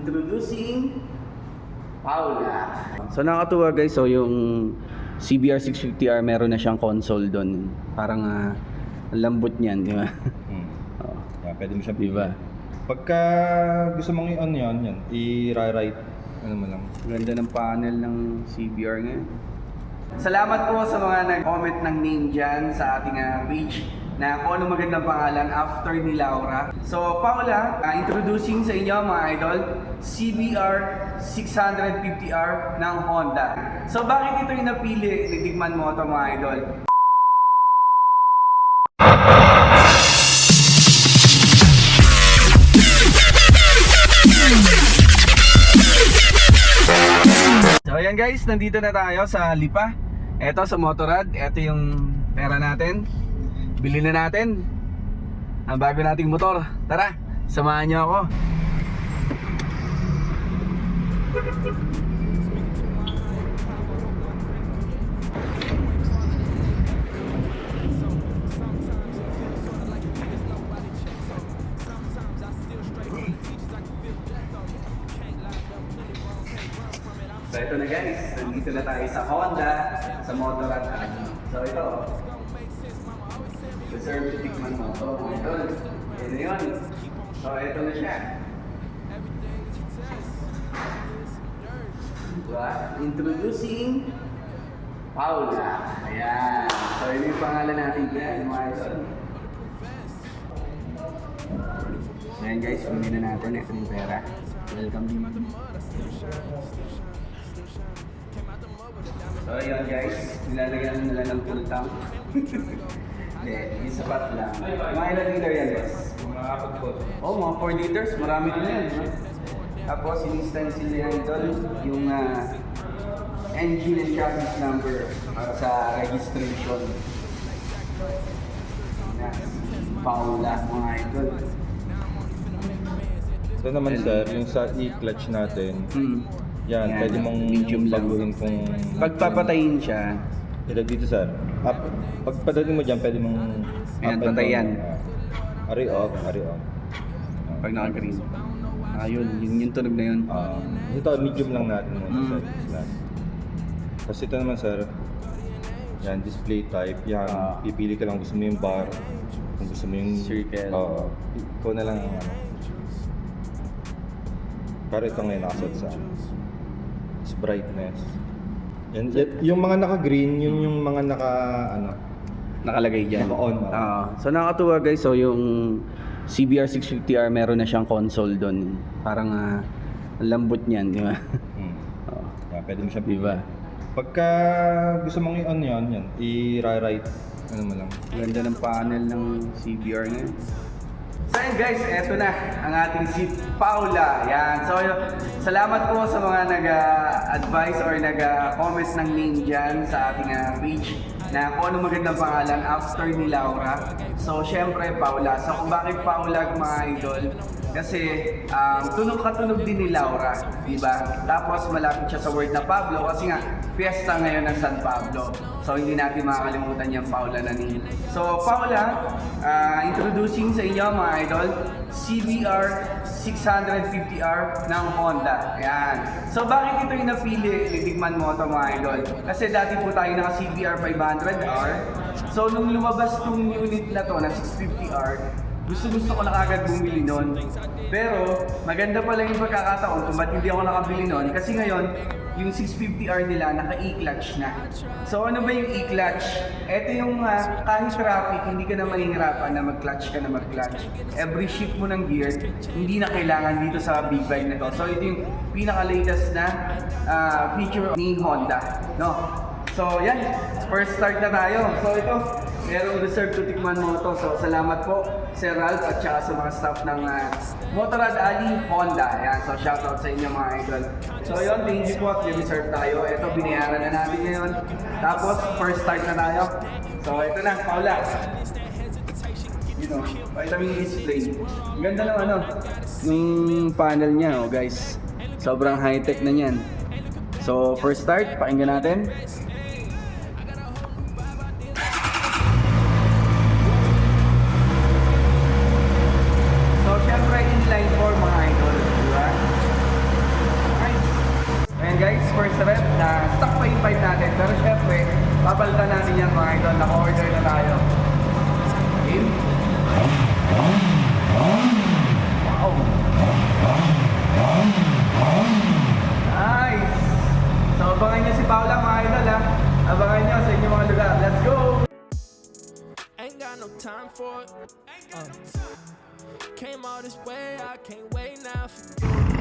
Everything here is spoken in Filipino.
Introducing Paula. So nakakatuwa guys, so yung CBR 650R meron na siyang console doon. Parang ang lambot niyan, di ba? Oh. Yeah, pwede mo siya Diba? Pagka gusto mong i-on yan, i-write, ano mo lang. Ganda ng panel ng CBR ngayon. Salamat po sa mga nag-comment ng name dyan sa ating page na kung ano magandang pangalan after ni Laura. So Paula, introducing sa inyo mga idol, CBR 650R ng Honda. So bakit ito yung napili? Titigman mo ito mga idol. So ayan guys, nandito na tayo sa Lipa. Eto sa Motorrad, eto yung pera natin. Bili na natin ang bago nating motor. Tara, samahan niyo ako. So ito na guys, nandito na tayo sa Honda, sa Motorrad. So ito, deserve to tikman mo ito. Ito, yun na yun. So ito na siya. Diba? Introducing Paula. Ayan. So yun yung pangalan natin dyan, mga idol. So ayan guys, pumili na natin. Ito yung pera. Welcome din. So yun guys, nilalagyan nila ng full tank. Hindi, yung sapat lang. Mga ilang liter yan guys? Mga apat po. Oo, mga 4 liters, marami din yan. Tapos in-stencil yan doon yung engine and chassis number para sa registration. Yan, Paula, mga idol. So naman sir, yung sa e-clutch natin, yan, Yan, pwede mong medium lang. baguhin kung Pagpapatayin siya, ilag dito sir. Pag padating mo dyan, pwede mong Ayan, up and patayan. down. Ari off. pag naka-green. Ayun, yung tunog na yun. Ito, medium lang natin muna sir. Tapos ito naman sir, yan, display type. Yan, pipili ka lang gusto mo yung bar. Kung gusto mo yung Circle. ikaw na lang ang ano. Pero ito ngayon nakasot sa brightness. Yan, yung mga naka-green, yun yung mga Nakalagay dyan. Naka-on. So nakakatuwa guys, so yung CBR 650R meron na siyang console doon. Parang ang lambot niyan, di ba? Yeah, pwede mo siya Diba? Pagka gusto mong i-on yan, i-write, ano mo lang. Ganda ng panel ng CBR ngayon. So yun guys, eto na ang ating si Paula. Yan. So salamat po sa mga nag-advise or nag-comment ng name dyan sa ating page na kung ano magandang pangalan after ni Laura. So syempre Paula. So kung bakit Paula mga idol? Kasi tunog din ni Laura, di ba? Tapos malapit siya sa word na Pablo kasi nga fiesta ngayon ng San Pablo. So hindi natin makakalimutan yung Paula na name. So Paula, introducing sa inyo mga idol, CBR 650R ng Honda. Ayan. So bakit ito yung napili? Titigman mo ito mga idol. Kasi dati po tayo naka CBR 500R. So nung lumabas tong unit na to na 650R, gusto ko na kagad bumili nun. Pero maganda pala yung pagkakataon kung ba't hindi ako nakabili nun. Kasi ngayon, yung 650R nila naka-e-clutch na. So ano ba yung e-clutch? Ito yung kahit traffic, hindi ka na mahihirapan na mag-clutch ka na mag-clutch. Every shift mo ng gear, hindi na kailangan dito sa big bike na to. So ito yung pinaka-latest na feature ni Honda. No? So yan, first start na tayo. So ito, merong reserve to tikman mo to. So salamat po Sir Ralph at saka sa mga staff ng Motorrad Ali Honda. Yan, so shoutout sa inyo mga idol. So yun, thank you po at reserve tayo. Ito, binayaran na natin ngayon. Tapos, first start na tayo. So ito na, Paula. You know, vitamin display. Ang ganda ng yung panel niya, oh guys. Sobrang high-tech na niyan. So first start, pakinggan natin. So syempre inline 4 mga idol, di ba? Papalitan natin yan mga idol. Naka-order na tayo. Game? Wow! Nice! So abangan nyo si Paula mga idol ha. Abangan nyo sa inyong mga lugar. Let's go! Ain't got no time for it. Came all this way, I can't wait now for you.